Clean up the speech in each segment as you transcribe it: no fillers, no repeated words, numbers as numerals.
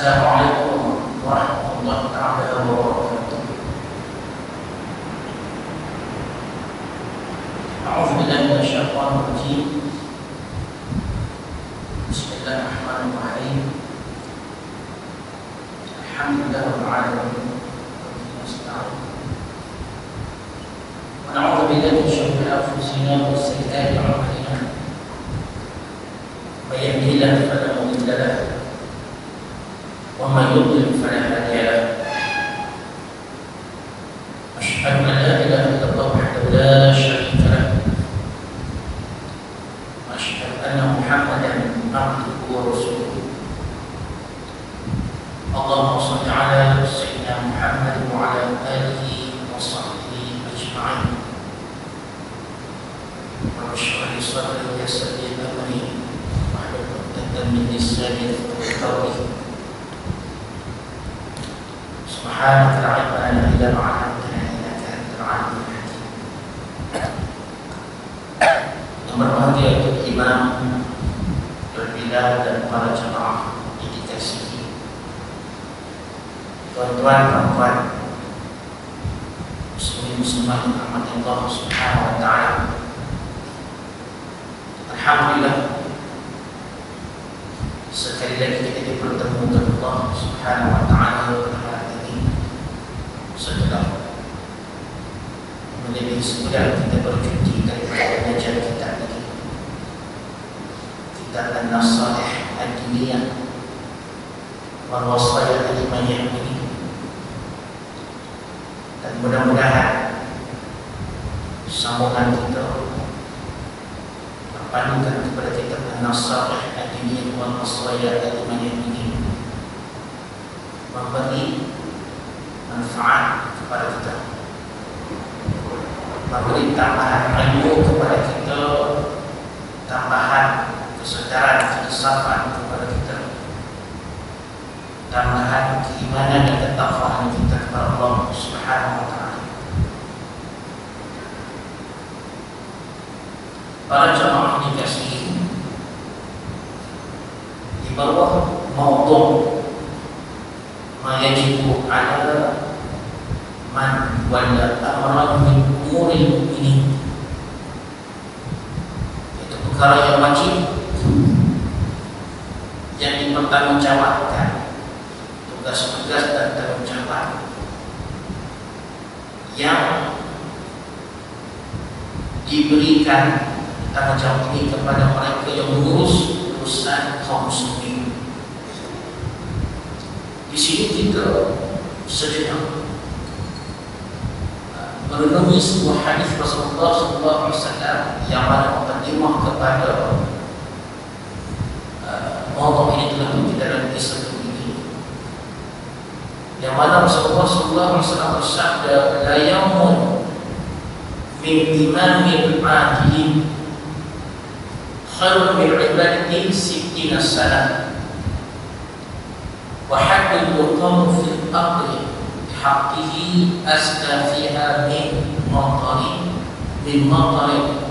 Assalamualaikum warahmatullahi wabarakatuh. A'udzu billahi minasyaitonir rajim. Bismillahirrahmanirrahim. Alhamdulillahirabbil alamin. Wa na'udzu billahi min shururi anfusina wa sayyiati a'malina. May yahdihillahu fala mudilla lahu ومن يضلل فلا هادي له. أشهد أن لا إله إلا الله وحده لا شريك له وأشهد أن محمدا عبده ورسوله. اللهم صل على سيدنا محمد وعلى آله وصحبه أجمعين. رب اشرح لي صدري ويسر لي أمري واحلل عقدة من لساني يفقهوا قولي. Subhanaka la ilma lana illa ma 'allamtana innaka antal 'alimul hakim. Yang berbahagia itu imam, berbilal dan para jemaah yang dikasihi, tuan-tuan, perempuan, muslimin muslimat yang dirahmati Allah Subhanahu wa taala. Alhamdulillah, sekali lagi kita dipertemukan Allah Subhanahu wa taala setelah menjadi sebulan kita bercuti daripada belajar kitab ini, kitab An-Nasaih Ad-Diniyah wal Wasaya Al-Imaniyah ini, dan mudah-mudahan sambungan kita berpandukan kepada kitab An-Nasaih Ad-Diniyah wal Wasaya Al-Imaniyah ini memberi manfaat kepada kita, memberi tambahan ilmu kepada kita, tambahan kesedaran, keinsafan kepada kita, tambahan keimanan dan ketakwaan kita kepada Allah Subhanahu wa taala. Para jemaah dikasihi, di bawah maudhu ma yajibu ala man wala amran min umuril mu'minin, itu perkara yang wajib yang dipertanggungjawabkan, tugas-tugas dan tanggungjawab yang diberikan tanggungjawab ini kepada mereka yang mengurus urusan kaum muslimin. Di sini kita sedang merenungi sebuah hadis Rasulullah SAW yang mana mukadimah kepada mawdu' ini telah kita dalam kisah ini, yang mana Rasulullah SAW bersabda, la yawmun min imamil adilin khairun min ibadatin sittina sanah wa haqqul muqam fil aqli haqqihi azka fiha min matari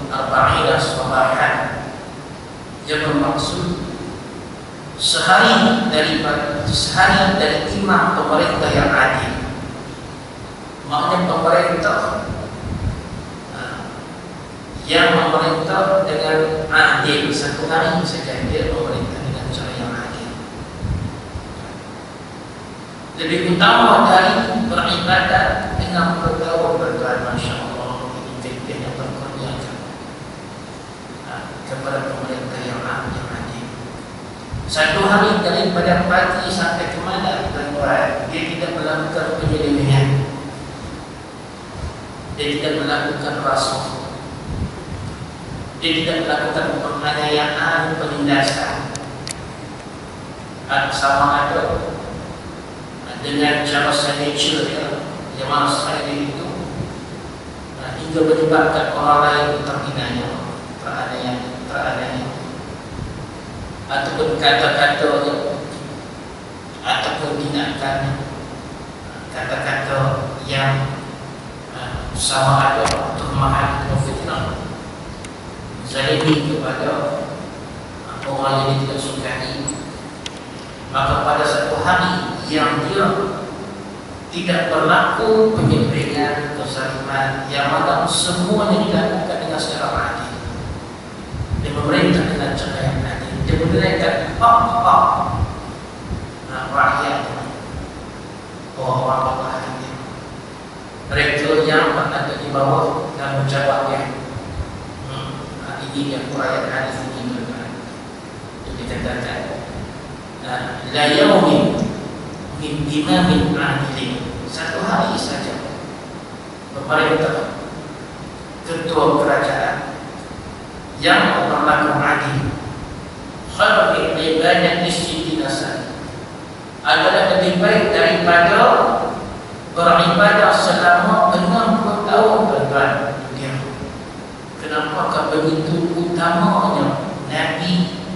arba'ina sabahan, yang bermaksud sehari dari imam pemerintah yang adil. Maknanya pemerintah yang memerintah dengan adil, satu hari saja dia memerintah dengan cara yang adil. Lebih utama dari beribadat dengan berdoa, Masya Allah, ini fikir yang terkurniakan kepada pemerintah yang adil. Satu hari daripada pagi sampai ke malam, tuan-tuan, dia tidak melakukan penyelewengan, dia tidak melakukan rasuah, dia tidak melakukan penganiayaan, penindasan, sama ada dengan cara signature yang mana sekali itu hingga menyebabkan orang lain terhinanya, teranayanya, ataupun kata-katanya, ataupun tindakannya, kata-kata yang sama ada tuhmah atau fitnah, zalimi kepada orang yang tidak sukai, maka pada satu hari yang dia tidak berlaku penyelewengan, kezaliman, yang mana semuanya dilakukan dengan secara adil, dia memerintah dengan cara yang adil, dia menunaikan hak-hak rakyat, orang-orang bahagia, mereka yang berada di bawah dan menjawabnya. Ini yang Quran hadis ini berkata. Jadi katakan, la yaumin min imamin adilin. Satu hari saja pemerintah, ketua kerajaan yang berlaku adil, khairul ibadah istidinasan, adalah lebih baik daripada beribadah selama 60 tahun tuan-tuan. Kenapa begitu utamanya Nabi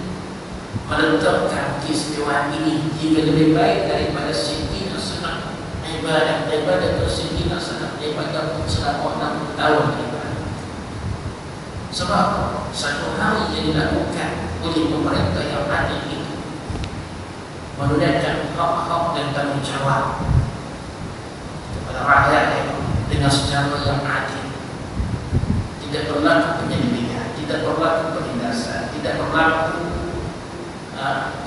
meletakkan keistimewaan ini? Jika lebih baik daripada Sayyidina Sanah ibadah Sayyidina Sanah ibadah selama 60 tahun ibadah. Sebab satu hari yang dilakukan oleh pemerintah yang adil itu menunaikan hak-hak dan tanggungjawab kepada rakyat dengan secara yang adil. Tidak berlaku penyelewengan, tidak berlaku penindasan, tidak berlaku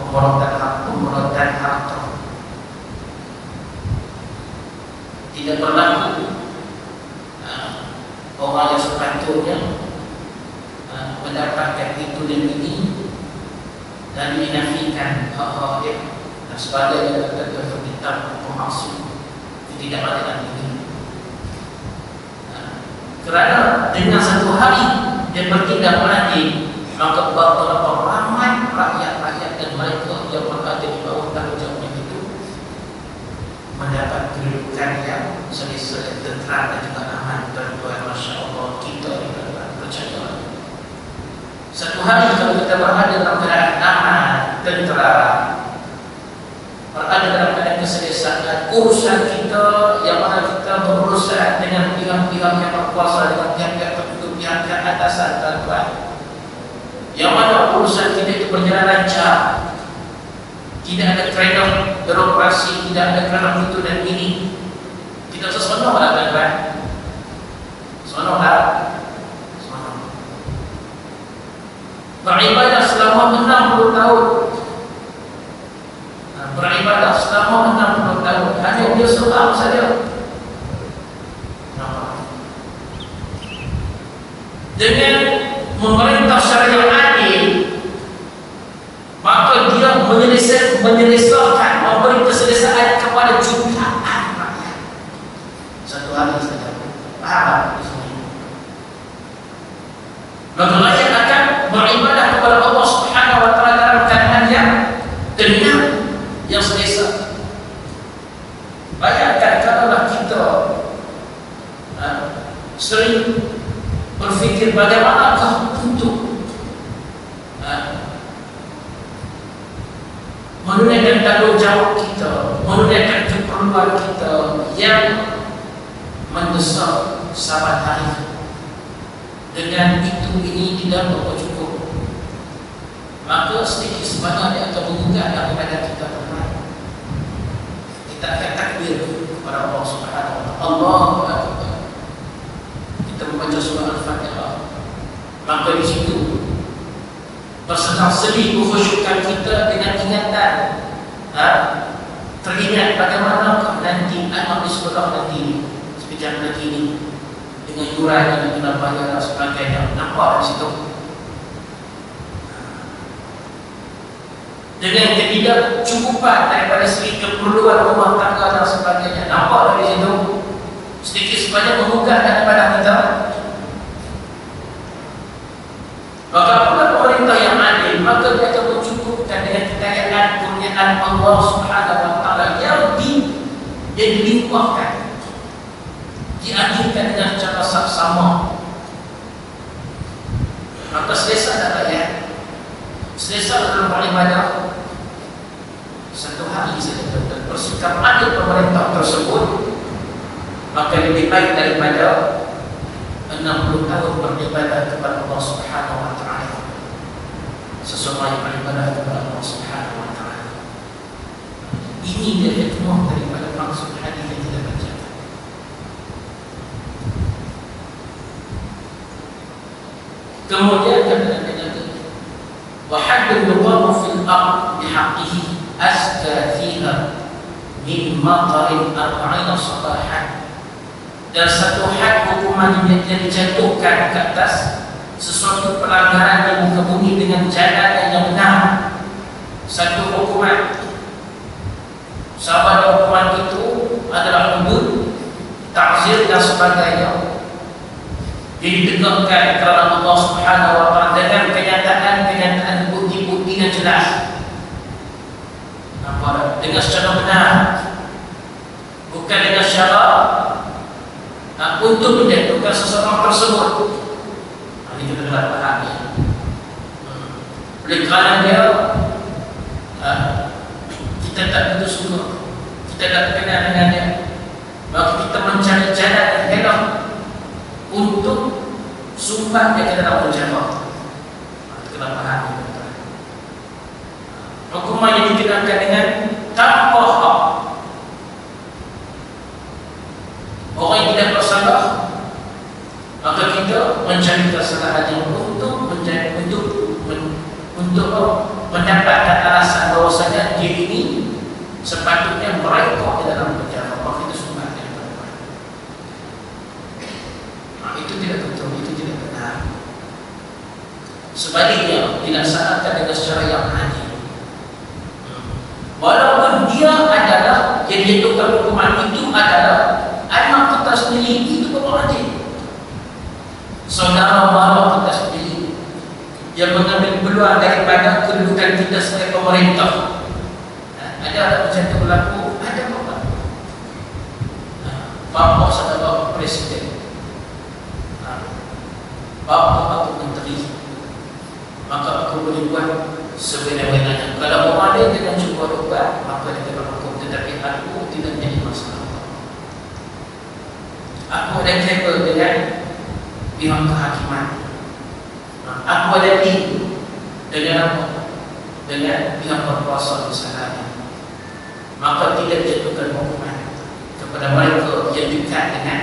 pemberontakan harta, tidak berlaku orang yang sepatutnya mendapatkan itu dan ini dan dinafikan hak-hak dia dan sebagainya dan terlibat pemalsu. Tidak ada dalam ini. Kerana dengan satu hari dia bertindak adil, maka berapa ramai rakyat-rakyat dan mereka yang berada di bawah tanggungjawabnya itu mendapat kedudukan yang selesa, tentera dan juga aman. Tuan-tuan, Masya Allah, kita percaya. Satu hari kalau kita berada dalam keadaan aman, tentera, berada dalam keadaan keselesaan, urusan kita yang mana kita berurusan dengan pihak-pihak yang berkuasa, dengan pihak-pihak tertentu, pihak-pihak atasan, tuan-tuan, yang mana urusan kita itu berjalan lancar, tidak ada kerana birokrasi, tidak ada kerana itu dan ini, kita sesenanglah, tuan-tuan, sesenanglah, beribadah selama 60 tahun. Beribadah selama 60 tahun, hanya dia seorang saja. Dengan memerintah syariat adil, maka dia menyelesaikan, memberi keselesaan kepada jutaan rakyat. Satu hari saja. Faham di sini? Maka rakyat akan beribadah kepada Allah Subhanahu wa taala dalam keadaan yang tenang, yang selesa. Bayangkan kalaulah kita sering berfikir bagaimanakah untuk menunaikan tanggungjawab kita, menunaikan keperluan kita yang mendesak sahabat hari. Dengan itu ini tidak cukup, maka sedikit sebanyak dia akan menggugah daripada kita teman. Kita akan takbir kepada Allah Subhanahu wa taala. Allahu Akbar. Kita membaca surah Al-Fatihah. Maka di situ bersenang sedih mengkhusyukkan kita dengan ingatan, teringat bagaimana nanti anak di sebelah nanti sekejap lagi ini dengan yuran yang kena bayar dan sebagainya. Nampak di situ? Dengan ketidakcukupan daripada segi keperluan rumah tangga dan sebagainya. Nampak dari situ? Sedikit sebanyak menggugah daripada kita. Maka pula pemerintah yang adil, maka dia akan mencukupkan dengan kekayaan kurniaan Allah Subhanahu wa taala yang dilimpahkan, diadilkan dengan cara saksama. Maka selesa tak rakyat, selesa dalam beribadah. Satu hari saja dan bersikap adil pemerintah tersebut, maka lebih baik daripada 60 tahun beribadah kepada Allah Subhanahu wa taala. Sesuai beribadah kepada Allah Subhanahu wa taala. Ini dia hikmah daripada maksud hadis yang kita baca. Kemudian kata Nabi lagi, wa haddul yuqamu fil ard bihaqqihi azka fiha min maqarin arba'ina sabahan. Dan satu had hukuman yang dijatuhkan ke atas sesuatu pelanggaran di muka bumi dengan jalan yang benar. Satu hukuman, sahabat hukuman itu adalah hudud, ta'zir dan sebagainya. Ditegakkan kerana Allah Subhanahu wa taala dengan kenyataan bukti-bukti yang jelas. Nampak? Dengan secara benar. Bukan dengan syarat untuk menjatuhkan seseorang tersebut. Ini kita telah pahami. Oleh kerana dia kita tak begitu suka, kita tak kenal dengan dia, maka kita mencari jalan yang elok untuk sumpah dia ke dalam penjara. Kita telah pahami. Hukuman yang dikenakan dengan tanpa hak. Orang yang tidak bersalah, maka kita mencari kesalahan yang untuk mendapatkan alasan bahawasanya dia ini sepatutnya mereka di dalam penjara. Maka itu sunnah yang terbaik. Itu tidak betul, itu tidak benar. Sebaliknya dilaksanakan dengan secara yang adil. Walaupun dia adalah yang dijatuhkan hukuman itu adalah anak kita sendiri, itu baru adil. Saudara mara kita sendiri yang mengambil peluang daripada kedudukan kita sebagai pemerintah. Ada macam itu berlaku, ada apa? Bapa saudara presiden, bapa atau menteri, maka aku boleh buat sebenarnya. Kalau orang lain dengan cuba buat, maka dia berhukum. Tetapi aku tidak jadi masalah. Aku ada kaitan dengan pihak kehakiman. Aku ada dengan apa? Dengan pihak berkuasa di sana. Maka tidak jatuhkan hukuman kepada mereka yang dekat dengan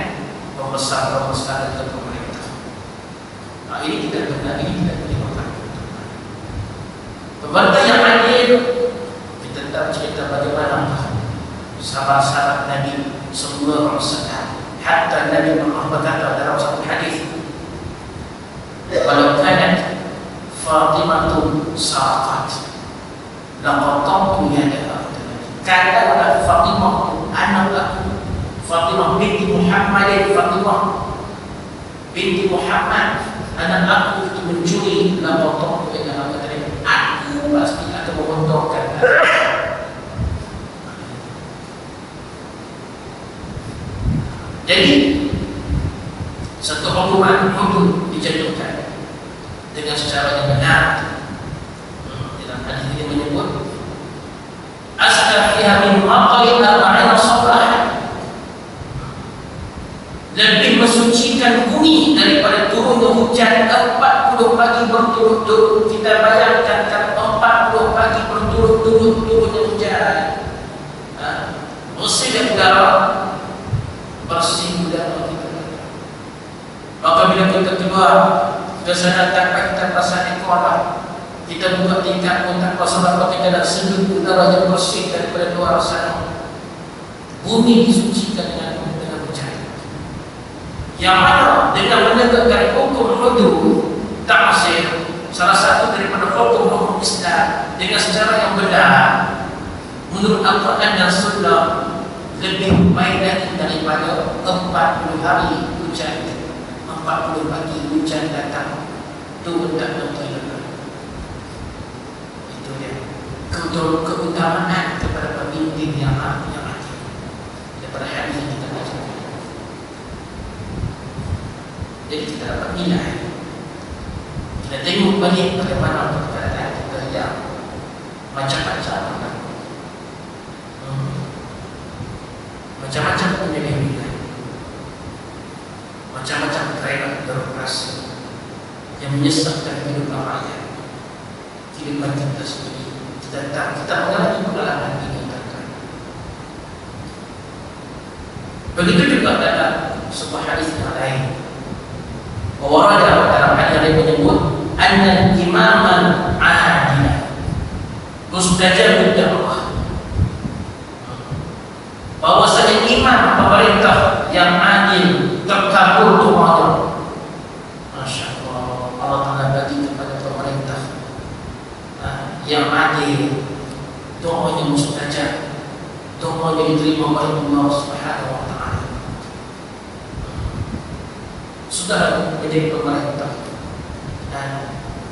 pembesar-pembesar atau pemerintah. Ini tidak benar, ini tidak dimakan. Pemerintah yang adil, kita tak cerita bagaimana sahabat-sahabat Nabi semua rasakan. Hatta Nabi Muhammad berkata dalam satu hadis, "Walau kanat Fatimah sarqat, laqatamtu yadaha." Katalah Fatimah anak aku, Fatimah binti Muhammad, Fatimah binti Muhammad anak aku itu mencuri, laqatamtu yadaha. Aku pasti akan membentokkan. Jadi satu hukuman hudud dijatuhkan dengan secara yang benar. Dalam hadis ini menyebut asna fiha min maqali arba'ina sabrahan, lebih mensucikan bumi daripada turunnya hujan 40 pagi berturut-turut. Kita bayangkan kalau 40 pagi berturut-turut turunnya hujan, bersih udara, bersih udara kita. Maka bila kita keluar ke sana tanpa kita pasang ekor, kita buka tingkat pun tanpa sebab kita nak sejuk udara yang bersih daripada luar sana. Bumi disucikan dengan hujan. Yang mana dengan menegakkan hukum hudud ta'zir, salah satu daripada hukum Islam dengan secara yang benar menurut Al-Quran dan Sunnah, lebih baik lagi daripada 40 hari hujan, 40 pagi hujan datang turun tak betul. Itu dia keutamaan kepada pemimpin yang adil daripada hadis yang kita baca. Jadi kita dapat nilai. Kita tengok balik bagaimana keadaan kita yang macam-macam. Macam-macam punya nilai, macam-macam kerana birokrasi yang menyesatkan hidup rakyat, kehidupan kita sendiri. Kita mengalami pengalaman ini. Begitu juga dalam sebuah hadis yang lain. Warada dalam hadis yang menyebut anna imaman adil mustajabud da'wah. Bahwasanya imam pemerintah yang adil terkabul doanya. Masya Allah, Allah Ta'ala bagi kepada pemerintah yang adil, doanya mustajab, doanya diterima oleh Allah Subhanahu wa Ta'ala. Sudah menjadi pemerintah, dan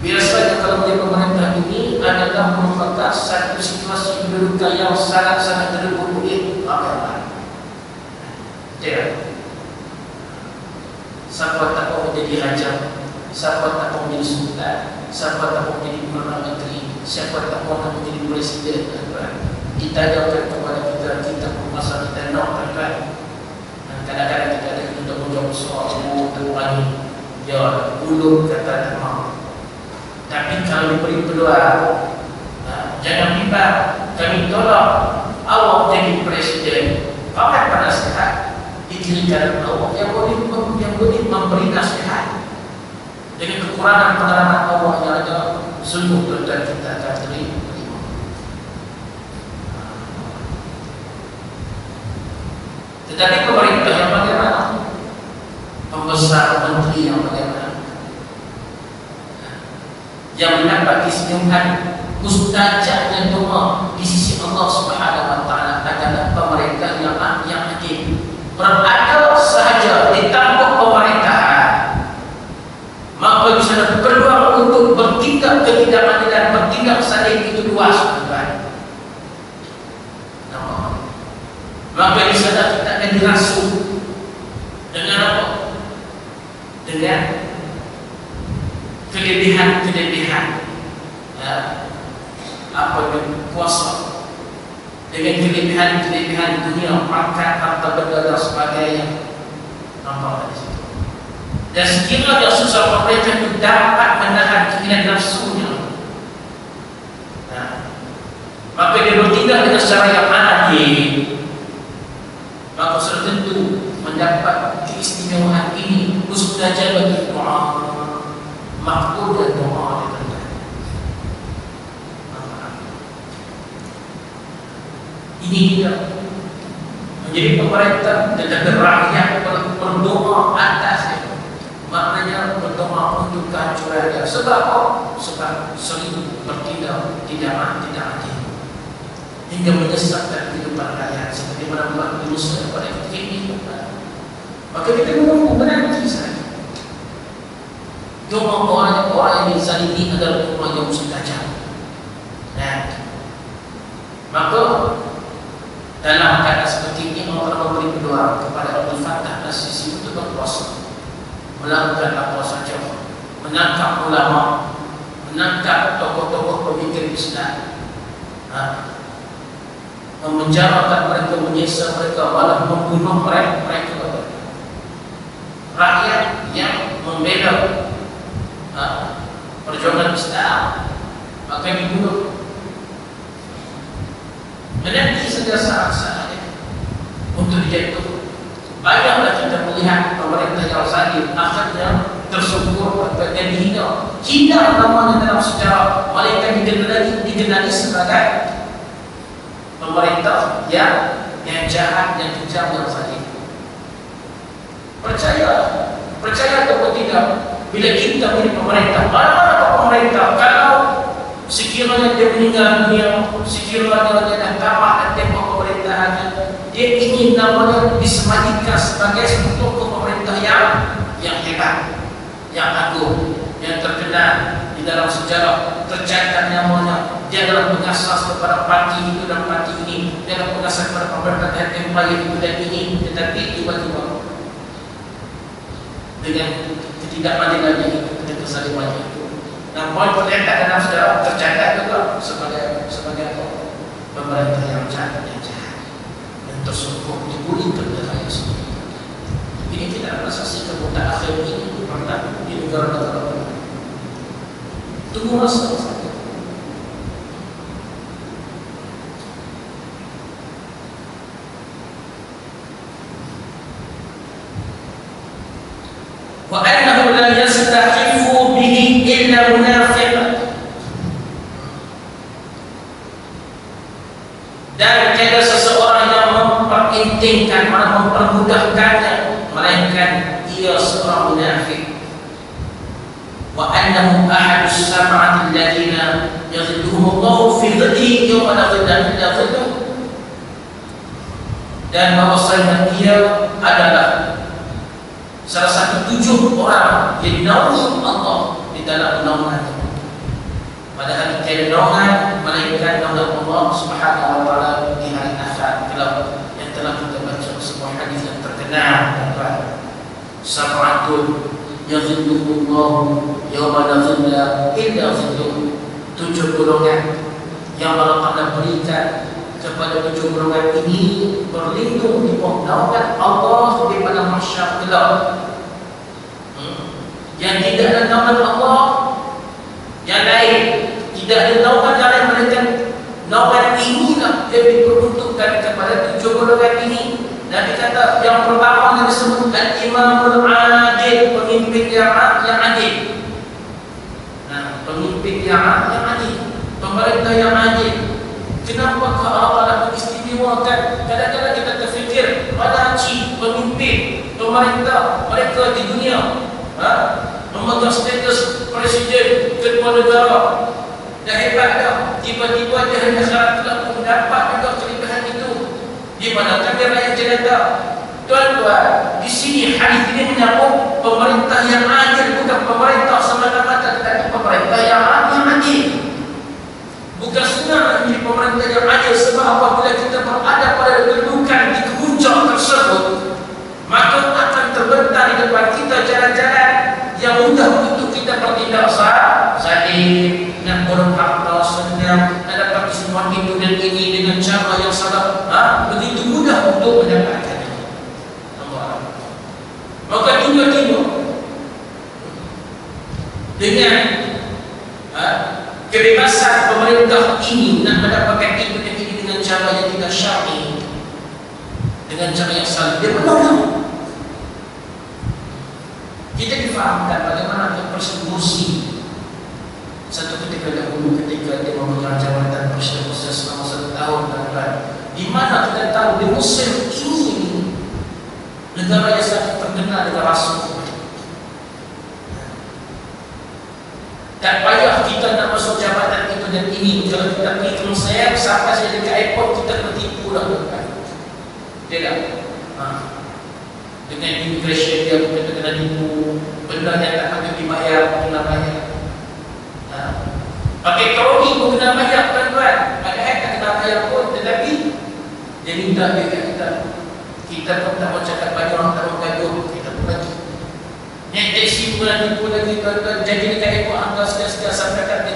biasanya kalau menjadi pemerintah ini adalah merupakan satu situasi kedudukan yang sangat-sangat terbuka. Tidak. Siapa tak mau menjadi raja, siapa tak mau menjadi sultan, siapa tak mau menjadi perdana menteri, siapa tak mau menjadi presiden. Kita jawabkan kepada kita masa kita nak kan. Kadang-kadang kita ada untuk menjawab soal terulangi. Ya, ulur kata tak mau. Tapi kalau diberi peluang, jangan lupa kami tolak awak jadi presiden. Kapan pada sehat dikirikan awak yang boleh memberi nasihat dengan kekurangan pengalaman awak yang ada sungguh tuan kita akan terima. Tetapi pemerintah yang bagaimana? Pembesar menteri yang bagaimana? Yang mendapat keistimewaan mustajabnya doa di sisi Allah Subhanahu wa Ta'ala adalah pemerintah yang adil. Berada sahaja di tampuk pemerintahan, maka bisa ada peluang untuk bertindak ketidakadilan, bertindak saling itu luas. Maka di sana kita akan dirasuh dengan apa? Dengan kelebihan-kelebihan, apa dengan kuasa, dengan kelebihan-kelebihan dunia, pangkat, harta benda dan sebagainya. Nampak di situ. Dan sekiranya susah pemerintah itu dapat menahan keinginan nafsunya, maka dia bertindak dengan secara yang adil, maka sudah tentu mendapat keistimewaan ini. Mustajabah doa, makbul dan doa diterima. Ini tidak menjadi pemerintah tetapi rakyat berdoa atasnya. Maknanya berdoa untuk kehancurannya. Sebab apa? Sebab sering bertindak tidak adil hingga menyesatkan kehidupan rakyat seperti mana buat Indonesia pada ketika ini. Maka kita menunggu berhenti saja. Doa orang yang dizalimi adalah doa yang mustajab. Maka dalam keadaan seperti ini Allah memberi peluang kepada Abdul Fattah Al-Sisi untuk berpuasa, melakukan apa saja, menangkap ulama, menangkap tokoh-tokoh pemikir Islam, memenjarakan mereka, menyiksa mereka, malah membunuh mereka. Rakyat yang membela perjuangan Islam maka dibunuh. Menanti saja saat-saatnya untuk dijatuh. Banyaklah kita melihat pemerintah yang zalim akhirnya tersungkur dan dihina. Hina namanya dalam sejarah, mereka dikenali sebagai pemerintah yang jahat, yang kejam, yang zalim. Percaya atau tidak, bila kita menjadi pemerintah, mana pemerintah kalau sekiranya dia meninggal dunia, sekiranya dia dah tamat dan tempoh pemerintahannya, dia ingin namanya disematkan sebagai tokoh pemerintah yang hebat, yang agung, yang terkenal di dalam sejarah, tercatat namanya. Dia adalah pengasas kepada parti itu dan parti ini, dia adalah pengasas kepada pemerintahan empire itu dan ini. Tetapi tiba-tiba dengan ketidakadilannya itu, dengan kezalimannya itu, namun tercatat dalam sejarah, tercatat juga sebagai pemerintah yang jahat, dan tersungkur dibully terhadap seperti itu. Ini tidak ada saksikan mutakhir ini pernah di negara-negara lain. Tunggu masa saja. wa annahu la yastahifu bihi illa munafiq, dan tiada seseorang yang memperintingkan, mempermudahkannya, melainkan ia seorang munafik. Wa annahu ahadus sab'ati alladziina yadhilluhumullahu fi dhillihi yawma la dhilla illa dhilluh, dan bahwasanya dia adalah salah satu 7 orang yang dinaungi Allah di dalam naungan. Padahal tiada naungan melainkan naungan Allah Subhanahu wa taala di hari akhir. Kalau yang telah kita baca sebuah hadis yang terkenal, sab'atun yadhilluhumullahu yawma la dhilla illa dhilluh, 7 golongan yang Allah Taala berikan kepada 7 golongan ini berlindung di bawah naungan Allah di pada mahsyar kelak. Yang tidak ada naungan Allah yang lain, tidak ada naungan yang lain, melainkan naungan inilah yang diperuntukkan kepada 7 golongan ini. Nabi kata yang pertama yang disebut al-imamul adil, pemimpin yang adil. Nah, pemimpin yang adil, pemerintah yang adil. Kenapa Allah Taala mengistimewakan? Kadang-kadang kita terfikir raja, pemimpin, pemerintah, mereka di dunia memegang status presiden, ketua negara, dah hebat dah. Tiba-tiba dia hanya syarat telah mendapat juga kelebihan itu. Di mana kami rakyat jelata? Tuan-tuan, di sini hadis ini menyambung pemerintah yang adil, bukan pemerintah semata-mata, tetapi pemerintah yang adil. Bukan senang menjadi pemerintah yang adil, sebab apabila kita berada pada kedudukan di puncak tersebut, maka akan terbentang di depan kita jalan-jalan yang mudah untuk kita bertindak zalim, nak berharta senang, nak dapat semua itu dan ini dengan cara yang salah, begitu mudah untuk mendapatkannya. Maka tiba-tiba dengan kebebasan pemerintah ini nak mendapatkan itu dan ini dengan cara yang tidak syar'i, dengan cara yang salah, dia menolak. Kita difahamkan bagaimana persekusi. Satu ketika dahulu, ketika dia memegang jabatan presiden Mesir selama 1 tahun dan di mana kita tahu di Mesir ini negara yang sangat terkenal dengan rasul. Tak payah kita nak masuk jabatan itu dan ini. Kalau kita pergi ke Mesir, sampai saja dekat airport kita tertipu dah. Dia tak? Dengan immigration dia kita kena tipu, benda yang tak patut dibayar kena bayar. Pakai kroni pun kena bayar, tuan-tuan. Padahal tak kena bayar pun, tetapi dia minta dekat kita. Kita pun tak mau cakap banyak, orang tak mau gaduh, kita pun bagi. Naik taksi pun nanti pun lagi, tuan-tuan. Jadi dekat airport anda sedia-sedia sampai kat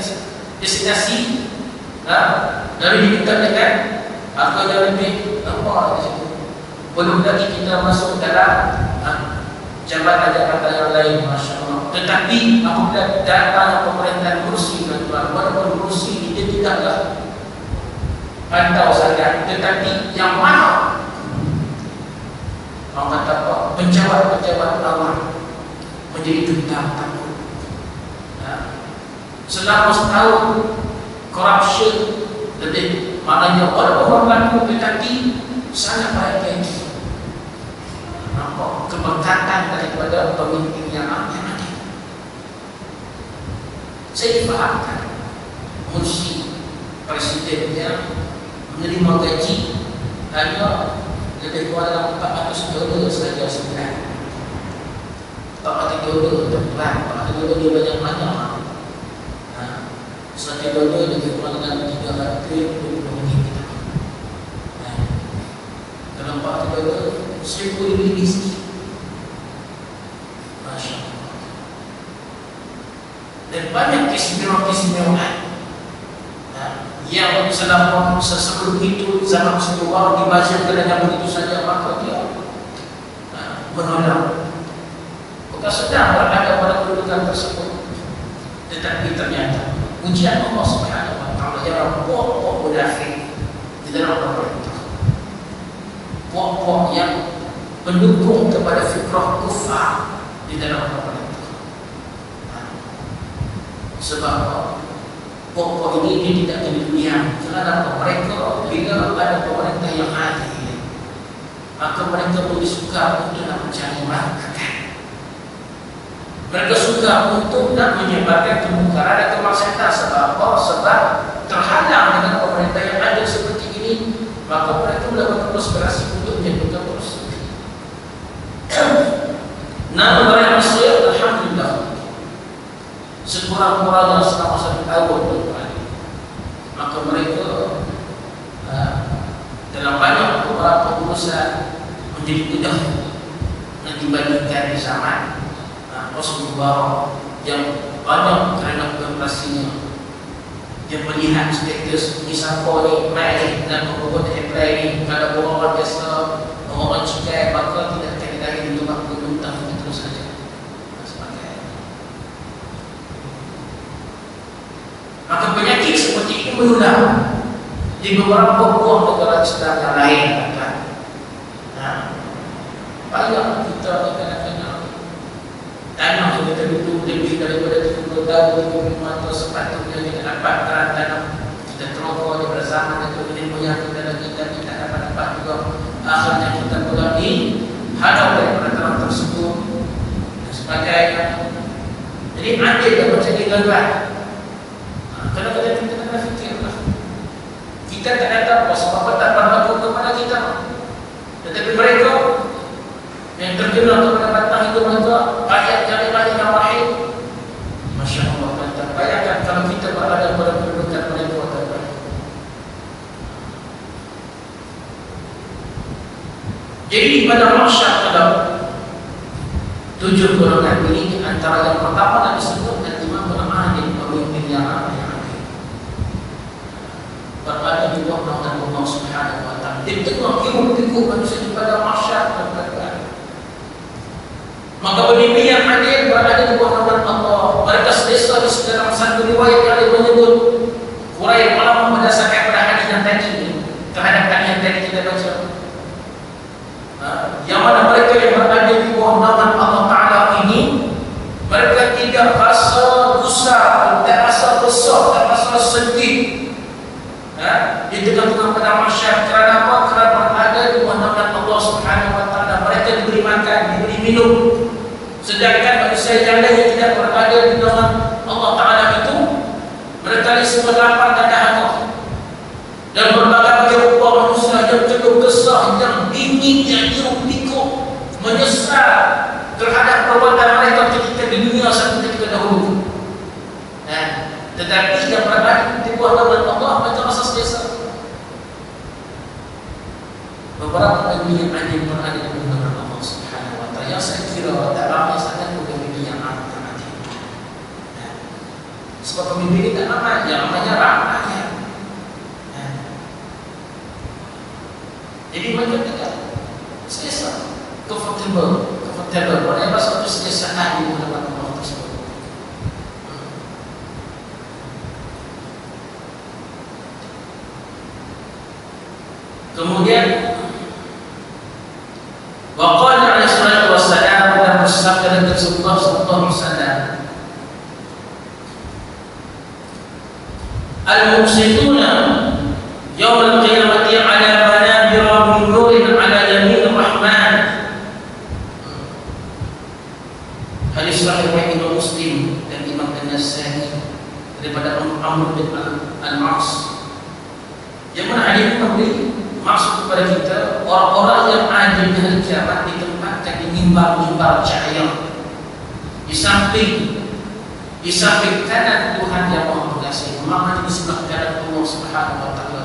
destinasi, lalu diminta dengan harga yang lebih apa di situ. Belum lagi kita masuk dalam jabatan-jabatan yang lain, Masya Allah. Tetapi apabila datang pemerintahan Mursi, tuan-tuan, walaupun Mursi dia tidaklah pantau sangat, tetapi yang mana orang kata apa, penjabat-penjabat awam menjadi gentar takut. Selama setahun corruption lebih, maknanya walaupun orang laku tetapi sangat baik. Nampak keberkatan daripada pemimpin yang adil. Saya difahamkan Mursi presidennya menerima gaji hanya lebih kurang $400 saja sebulan. $400 teman, $400 dia banyak-banyak. $1 lebih kurang dengan 320 ringgit. Kalau $400 $1,000 sikit. Masya Allah. Dan banyak keistimewaan yang selama sebelum itu zaman Rasulullah dibacakan dengan begitu saja, maka dia menolak. Bukan sedang berada pada kedudukan tersebut, tetapi ternyata ujian Allah Subhanahu wa taala yang pokok munafik di dalam pemerintah, pokok yang mendukung kepada fikrah kufar di dalam pemerintah. Sebab pokok ini dia tidak jadi diam. Kerana mereka bila ada pemerintah yang adil, maka mereka lebih suka untuk nak mencari makan. Mereka suka untuk nak menyebarkan kemungkaran dan kemaksiatan. Sebab apa? Sebab terhadang dengan pemerintah yang adil seperti ini, maka mereka melakukan konspirasi untuk menjadikan proses. Namun rakyat Mesir, alhamdulillah, sekurang-kurangnya selama 1 tahun depan, maka mereka dalam banyak beberapa urusan menjadi mudah dibandingkan di zaman Rasulullah yang banyak kerana demokrasinya. Dia melihat status ni siapa ni mai dan membuat apply ni. Kalau orang biasa, orang cikai, maka tidak akan lagi ditolak pemerintah terus saja. Maka penyakit seperti ini berulang di beberapa buah negara Islam yang lain. Banyak kita kadang-kadang tanah kita duduk lebih daripada 30 tahun, 35 tahun sepatutnya kita dapat tanah. Kita terokok daripada zaman itu ini punya kita lagi dan kita dapat juga. Akhirnya kita pula dihadap daripada tanah tersebut dan sebagainya. Jadi adil dan macam ni tuan-tuan. Kadang-kadang kita kena fikirlah. Kita tak datang apa sebab tak berlaku kepada kita. Tetapi mereka yang terkenal kepada batang itu mereka ayat Jalil-Rahim. Masya Allah, mantap. Bayangkan kalau kita berada pada kedudukan mereka tuan-tuan. Jadi pada mahsyar pada 7 golongan ini, antara yang pertama yang disebut dan Imam Al-Adil, pemimpin yang adil, berada di bawah naungan Allah Subhanahu wa taala. Di tengah hiruk-pikuk manusia di pada mahsyar tuan-tuan. Maka pemimpin yang adil berada di bawah naungan Allah. Mereka selesa di dalam satu riwayat yang ada menyebut Quraisy malam berdasarkan pada hadis yang tadi terhadap hadis yang tadi kita baca. Yang mana mereka yang berada di bawah naungan Allah Taala ini, mereka tidak rasa gusar, tidak rasa resah, tidak rasa sedih. Di tengah-tengah pada mahsyar. Kerana apa? Kerana berada di bawah naungan Allah Subhanahu wa taala. Mereka diberi makan, diberi minum. Sedangkan manusia yang lain yang tidak berada di naungan Allah Taala itu, mereka semua lapar dan dahaga. Dan berbagai rupa manusia yang penuh kesah, yang dingin, yang hiruk-pikuk, menyesal terhadap perbuatan mereka ketika di dunia satu ketika dahulu. Tetapi yang berada di bawah naungan Allah, mereka rasa selesa. Beberapa pemimpin yang adil berada di bawah naungan Allah Subhanahu wa taala. Yang saya kira tak ramai sangat pemimpin yang adil. Sebab pemimpin ini tak ramai, yang namanya rakyat. Jadi mereka tidak selesa, comfortable. Mereka satu selesaan di bawah naungan Allah tersebut. Kemudian waqala alaihi salatu wassalam, dan bersabda Rasulullah sallallahu alaihi wasallam, al-muqsituna yaum al-qiyamati ala manabira min nurin ala yamin ar-rahman. Hadis sahih Imam Muslim dan Imam An-Nasa'i daripada Amr bin Al-As. Yang mana hadis ini maksud kepada kita, orang-orang yang adil di hari kiamat ditempatkan di mimbar-mimbar cahaya di samping kanan Tuhan yang Maha Pengasih, maknanya di sebelah kanan Allah Subhanahu wa taala.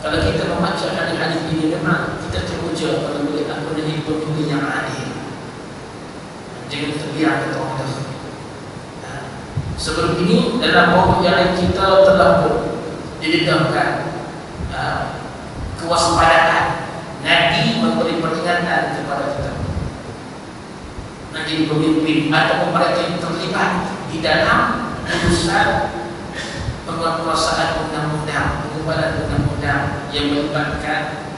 Kalau kita membaca hadis-hadis ini, memang kita teruja pada melihat apa yang pemimpin yang adil. Jangan terbiar kita orang dah. Sebelum ini dalam buku yang lain kita telah didedahkan kewaspadaan. Nabi memberi peringatan kepada kita. Nanti pemimpin atau mereka yang terlibat di dalam urusan penguasaan undang-undang, pengubahan undang-undang yang melibatkan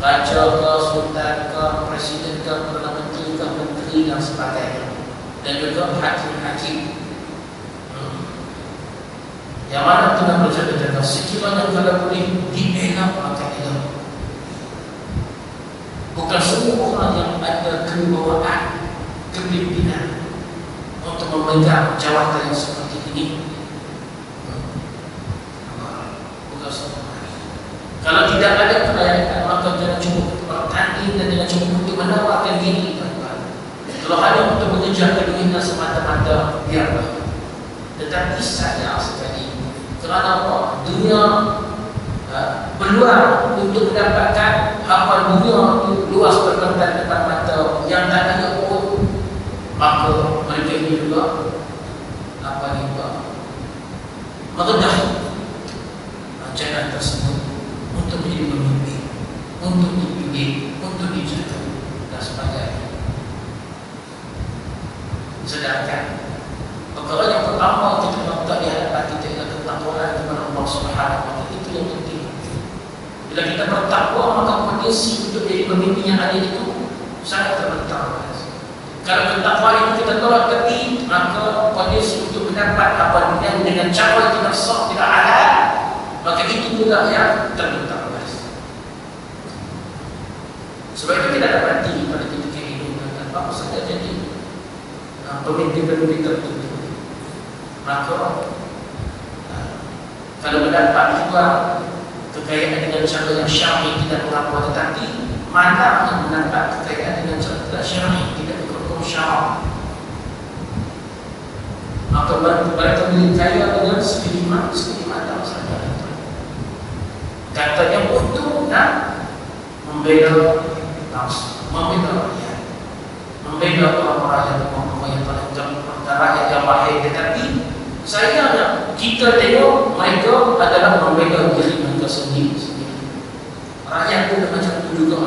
raja ke, sultan ke, presiden ke, perdana menteri ke, menteri dan sebagainya, dan juga hakim-hakim. Yang mana kena berjaga-jaga sekiranya kalau boleh dielak maka elak. Bukan semua orang yang ada kewibawaan, kepimpinan untuk memegang jawatan yang seperti ini. Bukan semua. Kalau tidak ada kelayakan, maka jangan cuba bertanding dan jangan cuba untuk menawarkan diri. Kalau hanya untuk mengejar keinginan semata-mata, biarlah. Tetapi sayang sekali, kerana apa? Dunia peluang untuk mendapatkan hafal dunia itu luas berbentar depan mata yang tak ada pun, maka mereka ini juga meredah jalan tersebut untuk menjadi pemimpin, untuk dipilih, untuk dijaga dan sebagainya. Sedangkan perkara yang pertama kita nak di hadapan kita ialah ketakwaan kepada Allah Subhanahu wa taala. Itu yang penting. Bila kita bertakwa, maka potensi untuk jadi pemimpin yang adil itu sangat terbentang. Kalau ketakwaan itu kita tolak tepi, maka potensi untuk mendapat apa yang dengan cara yang tidak sah, tidak halal, maka itu pula yang terbentang. Sebab itu kita dapati pada titik kehidupan apa saja jadi pemimpin-pemimpin tertentu. Maka kalau mendapat juga kekayaan dengan cara yang syar'i tidak berapa, tetapi mana yang mendapat kekayaan dengan cara tidak syar'i, tidak berhukum syara', maka mereka milik kaya dengan segi mata saja. Katanya untuk nak membela nafsu, membela rakyat, membela orang-orang yang rakyat yang baik. Tetapi sayangnya kita tengok mereka adalah membela diri mereka sendiri. Rakyat pun macam itu juga,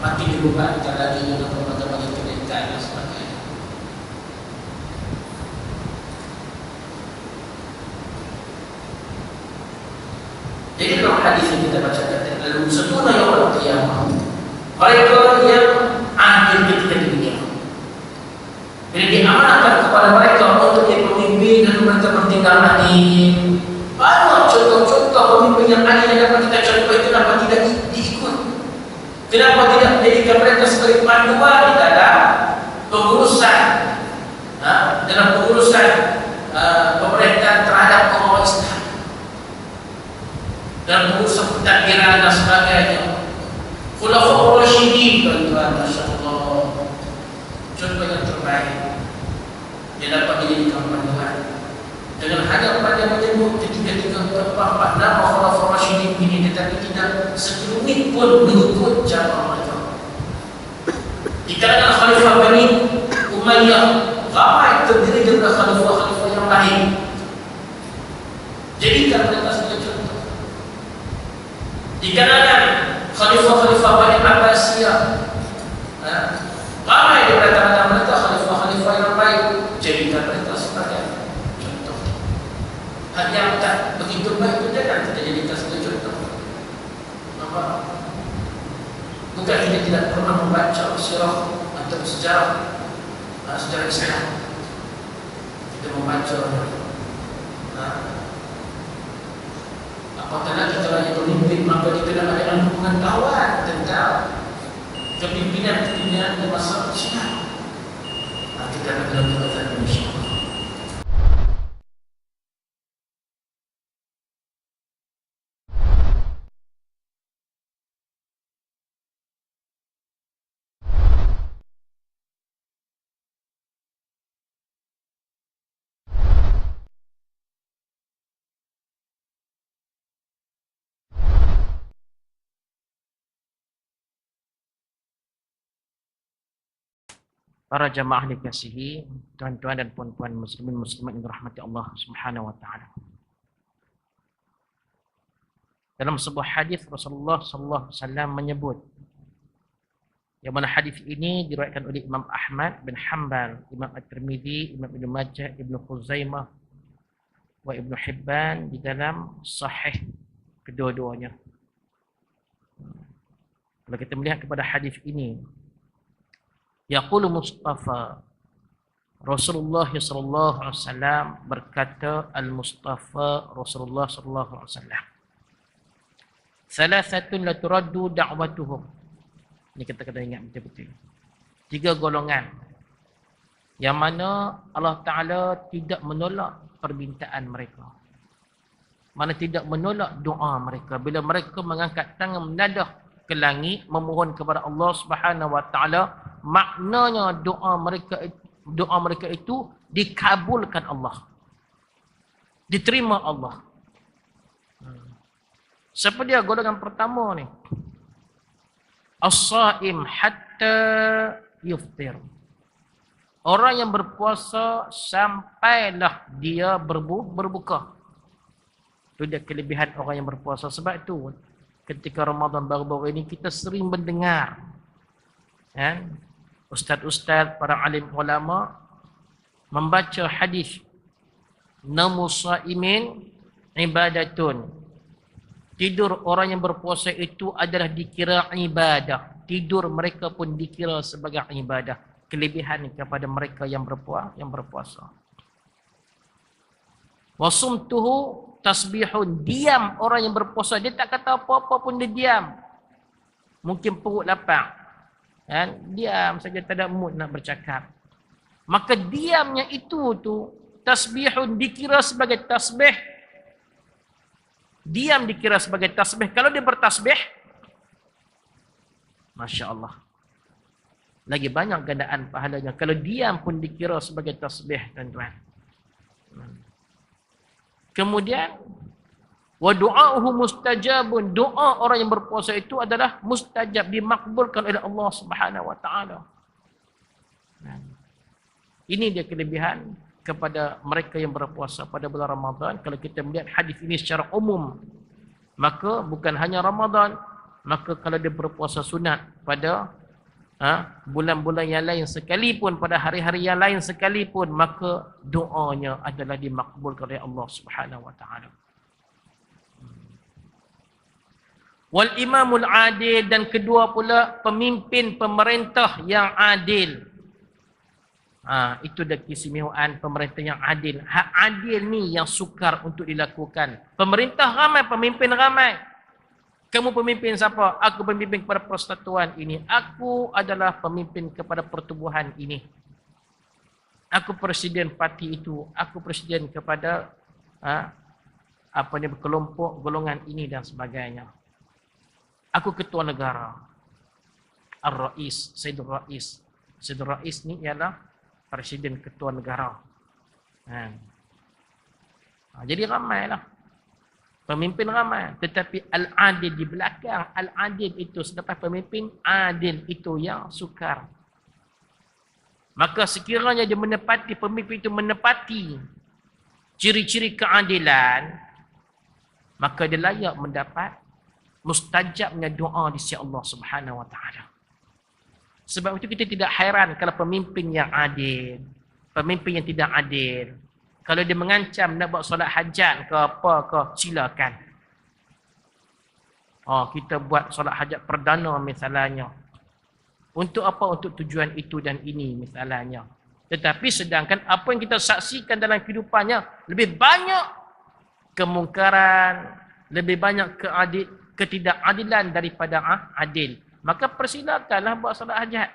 mati dibebankan lagi dengan berbagai-bagai kebencian dan sebagainya. Jadi dalam hadis yang kita baca tadi, lalu setuna yaumul qiyamah, mereka yang adil ketika di dunia, bila diamanahkan kepada mereka untuk jadi pemimpin dan mereka bertindak adil. Banyak contoh-contoh pemimpin yang adil yang dapat kita contoh. Kenapa tidak diikut? Kenapa tidak menjadikan mereka sebagai panduan di dalam pengurusan pemerintahan terhadap orang Islam dan pengurusan pentadbiran dan sebagainya. Khulafaur Rasyidin, tuan-tuan, masya-Allah, contoh yang terbaik. Dia dapat dijadikan panduan dengan hanya pada menyebut ketiga-tiga empat nama Khulafaur Rasyidin ini, tetapi tidak sekelumit pun mengikut cara mereka. Di kalangan Khalifah Bani Umayyah ramai terdiri daripada khalifah-khalifah yang lain. Jadikan mereka sebagai contoh. Di kalangan khalifah-khalifah Bani Abbasiyah ramai daripada kalangan mereka khalifah-khalifah yang baik. Jadikan mereka sebagai contoh. Hal yang tak begitu baik itu jangan kita jadikan sebagai contoh. Nampak? Bukan kita tidak pernah membaca sirah atau sejarah Islam. Kita membaca apabila kita lagi pemimpin, maka kita dapat ada pengetahuan tentang kepimpinan di masa Islam. Kita akan melakukan insya-Allah. Para jamaah dikasihi, tuan-tuan dan puan-puan muslimin muslimat yang dirahmati Allah Subhanahu wa taala. Dalam sebuah hadis Rasulullah sallallahu alaihi wasallam menyebut, yang mana hadis ini diriwayatkan oleh Imam Ahmad bin Hanbal, Imam At-Tirmidzi, Imam Ibnu Majah, Ibnu Khuzaimah, wa Ibnu Hibban di dalam sahih kedua-duanya. Kalau kita melihat kepada hadis ini, yaqulu Mustafa, Rasulullah sallallahu alaihi wasallam berkata, al-Mustafa Rasulullah sallallahu alaihi wasallam, salasatun la turaddu da'watuhum. Ini kita kena ingat betul-betul. 3 golongan yang mana Allah Ta'ala tidak menolak permintaan mereka. Mana tidak menolak doa mereka. Bila mereka mengangkat tangan menadah ke langit, memohon kepada Allah Subhanahu Wa Ta'ala, maknanya doa mereka itu dikabulkan Allah. Diterima Allah. Siapa dia golongan pertama ni? As-saim hatta yuftir. Orang yang berpuasa sampailah dia berbuka. Itu dia kelebihan orang yang berpuasa. Sebab itu ketika Ramadan baru-baru ini kita sering mendengar ustaz-ustaz, para alim ulama membaca hadis namu saimin ibadatun. Tidur orang yang berpuasa itu adalah dikira ibadah. Tidur mereka pun dikira sebagai ibadah. Kelebihan kepada mereka yang berpuasa. Wasumtuhu tasbihun. Diam orang yang berpuasa. Dia tak kata apa-apa pun dia diam. Mungkin perut lapar. Diam saja, tak ada mood nak bercakap. Maka diamnya itu tu tasbihun dikira sebagai tasbih. Diam dikira sebagai tasbih. Kalau dia bertasbih, Masya Allah, lagi banyak gandaan pahalanya. Kalau diam pun dikira sebagai tasbih, tuan-tuan. Kemudian wa du'auhu mustajabun. Doa orang yang berpuasa itu adalah mustajab, dimakbulkan oleh Allah Subhanahu Wa Ta'ala. Ini dia kelebihan kepada mereka yang berpuasa pada bulan Ramadan. Kalau kita melihat hadis ini secara umum, maka bukan hanya Ramadan, maka kalau dia berpuasa sunat pada bulan-bulan yang lain sekalipun, pada hari-hari yang lain sekalipun, maka doanya adalah dimakbulkan oleh Allah Subhanahu Wa Ta'ala. Wal imamul adil, dan kedua pula pemimpin pemerintah yang adil. Itu dah keistimewaan pemerintah yang adil. Hak adil ni yang sukar untuk dilakukan. Pemerintah ramai, pemimpin ramai. Kamu pemimpin siapa? Aku pemimpin kepada persatuan ini. Aku adalah pemimpin kepada pertubuhan ini. Aku presiden parti itu. Aku presiden kepada kelompok golongan ini dan sebagainya. Aku ketua negara. Ar-Rais, Sayyidul Rais. Sayyidul Rais ni ialah presiden ketua negara. Jadi ramailah. Pemimpin ramai. Tetapi al-adil di belakang. Al-adil itu selepas pemimpin, adil itu yang sukar. Maka sekiranya dia menepati, pemimpin itu menepati ciri-ciri keadilan, maka dia layak mendapat mustajabnya doa di sisi Allah Subhanahu Wa Ta'ala. Sebab itu kita tidak hairan kalau pemimpin yang adil, pemimpin yang tidak adil, kalau dia mengancam nak buat solat hajat ke apa ke, silakan. Kita buat solat hajat perdana misalnya. Untuk apa? Untuk tujuan itu dan ini misalnya. Tetapi sedangkan apa yang kita saksikan dalam kehidupannya, lebih banyak kemungkaran, lebih banyak ketidakadilan daripada adil. Maka persilakanlah buat solat hajat.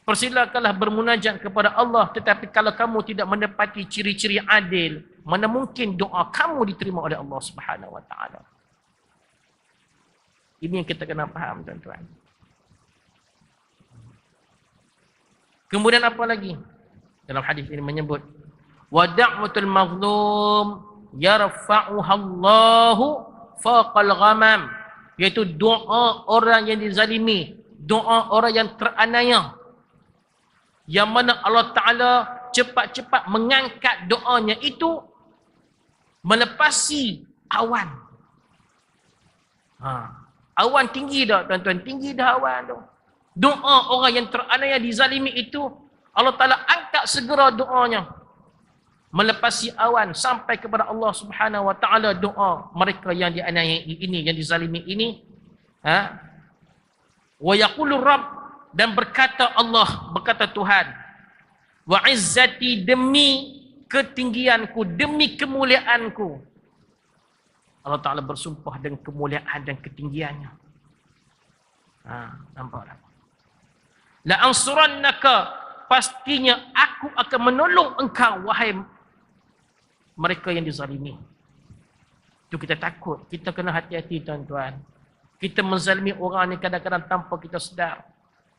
Persilakanlah bermunajat kepada Allah. Tetapi kalau kamu tidak menepati ciri-ciri adil, mana mungkin doa kamu diterima oleh Allah Subhanahu Wa Ta'ala. Ini yang kita kena faham, tuan-tuan. Kemudian apa lagi? Dalam hadis ini menyebut, wa da'watul mazlum yarfa'uha Allahu faqal ghamam. Iaitu doa orang yang dizalimi, doa orang yang teraniaya, yang mana Allah Ta'ala cepat-cepat mengangkat doanya itu melepasi awan. Awan tinggi dah, tuan-tuan, tinggi dah awan tu. Doa orang yang teraniaya dizalimi itu, Allah Ta'ala angkat segera doanya, melepasi awan sampai kepada Allah Subhanahu Wa Ta'ala. Doa mereka yang dianiaya ini, yang dizalimi ini, Wa yaqulu Rabb, dan berkata Allah, berkata Tuhan, wa izzati, demi ketinggianku, demi kemuliaanku. Allah Ta'ala bersumpah dengan kemuliaan dan ketinggiannya. Nampak tak? La ansurannaka, pastinya aku akan menolong engkau, wahai mereka yang dizalimi. Itu kita takut. Kita kena hati-hati, tuan-tuan. Kita menzalimi orang ni kadang-kadang tanpa kita sedar.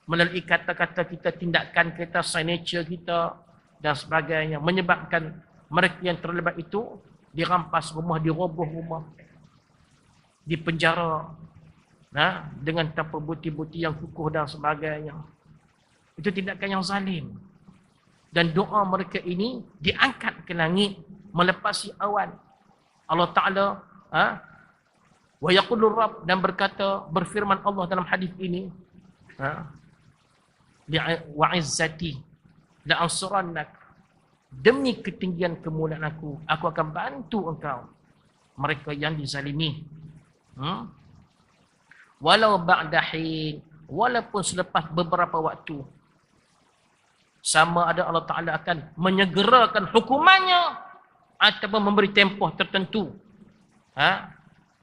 Melalui kata-kata kita, tindakan kita, signature kita dan sebagainya. Menyebabkan mereka yang terlibat itu dirampas rumah, diroboh rumah, dipenjara, dengan tanpa bukti-bukti yang kukuh dan sebagainya. Itu tindakan yang zalim. Dan doa mereka ini diangkat ke langit, melepasi awan. Allah Ta'ala wa yaqulu Rabb, dan berkata, berfirman Allah dalam hadis ini, wa izzati la ansurannak, demi ketinggian kemuliaan aku akan bantu engkau, mereka yang dizalimi. Walau ba'dahin, walaupun selepas beberapa waktu. Sama ada Allah Ta'ala akan menyegerakan hukumannya ataupun memberi tempoh tertentu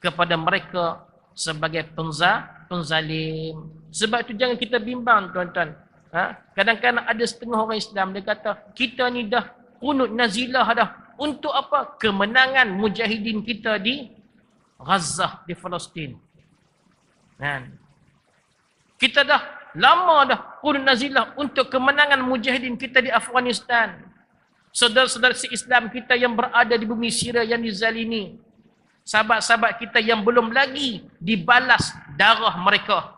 kepada mereka sebagai penzalim. Sebab itu jangan kita bimbang, tuan-tuan. Kadang-kadang ada setengah orang Islam, dia kata, kita ni dah qunut nazilah dah. Untuk apa? Kemenangan mujahidin kita di Gaza, di Palestin. Kita dah lama dah qunut nazilah untuk kemenangan mujahidin kita di Afghanistan. Saudara-saudara Islam kita yang berada di bumi Syria yang dizalimi. Sahabat-sahabat kita yang belum lagi dibalas darah mereka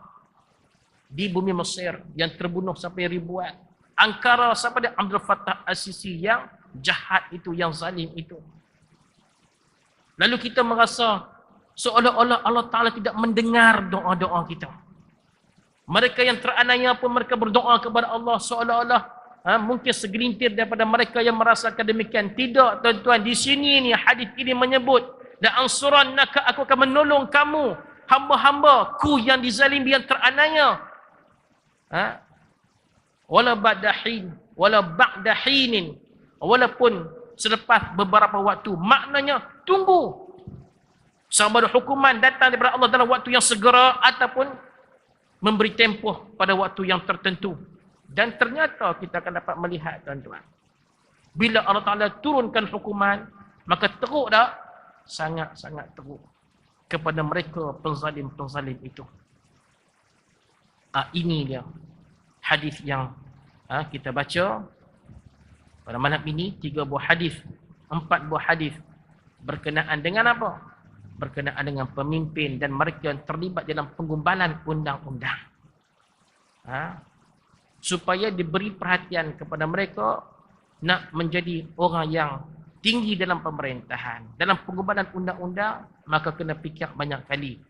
di bumi Mesir yang terbunuh sampai ribuan. Ankara sampai Abdul Fattah Al-Sisi yang jahat itu, yang zalim itu. Lalu kita merasa seolah-olah Allah Ta'ala tidak mendengar doa-doa kita. Mereka yang teraniaya pun mereka berdoa kepada Allah seolah-olah mungkin segelintir daripada mereka yang merasakan demikian. Tidak, tuan-tuan. Di sini ni hadis ini menyebut, la ansurannaka, aku akan menolong kamu, hamba-hambaku yang dizalimi, yang teraniaya. Wala ba'dahin, wala ba'dahinin, walaupun selepas beberapa waktu. Maknanya tunggu sama ada hukuman datang daripada Allah dalam waktu yang segera ataupun memberi tempoh pada waktu yang tertentu. Dan ternyata kita akan dapat melihat, tuan-tuan, bila Allah Ta'ala turunkan hukuman, maka teruk dah, sangat-sangat teruk kepada mereka penzalim-penzalim itu. Ini dia hadis yang kita baca pada malam ini. 3 buah hadis, 4 buah hadis berkenaan dengan apa? Berkenaan dengan pemimpin dan mereka yang terlibat dalam penggumbalan undang-undang. Supaya diberi perhatian kepada mereka nak menjadi orang yang tinggi dalam pemerintahan, dalam penggumbalan undang-undang, maka kena fikir banyak kali.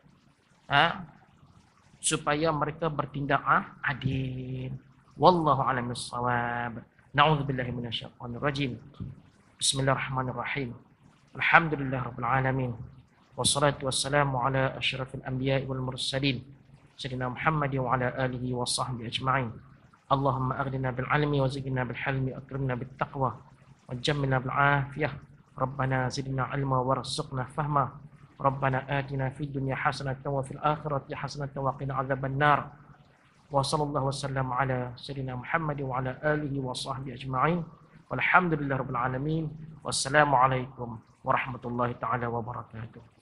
Supaya mereka bertindak adil. Wallahu a'lam bissawab. Na'udzubillahi minasyaitonir rajim. Bismillahirrahmanirrahim. Alhamdulillahirabbil alamin. Wassalatu wassalamu ala asyrafil anbiya'i wal mursalin, sayyidina Muhammad wa ala alihi wa sahbihi ajma'in. Allahumma aghnina bil ilmi wa zidna bil hilmi, akrimna bit taqwa wa jammilna bil afiyah. Rabbana zidna ilma warzuqna fahma. Rabbana atina fid dunya hasanatan wa fil akhirati hasanatan wa qina adzaban nar. Wa sallallahu wasallam ala sayyidina Muhammad wa ala alihi wa sahbihi ajma'in. Walhamdulillahirabbil alamin. Wassalamu alaikum warahmatullahi taala wabarakatuh.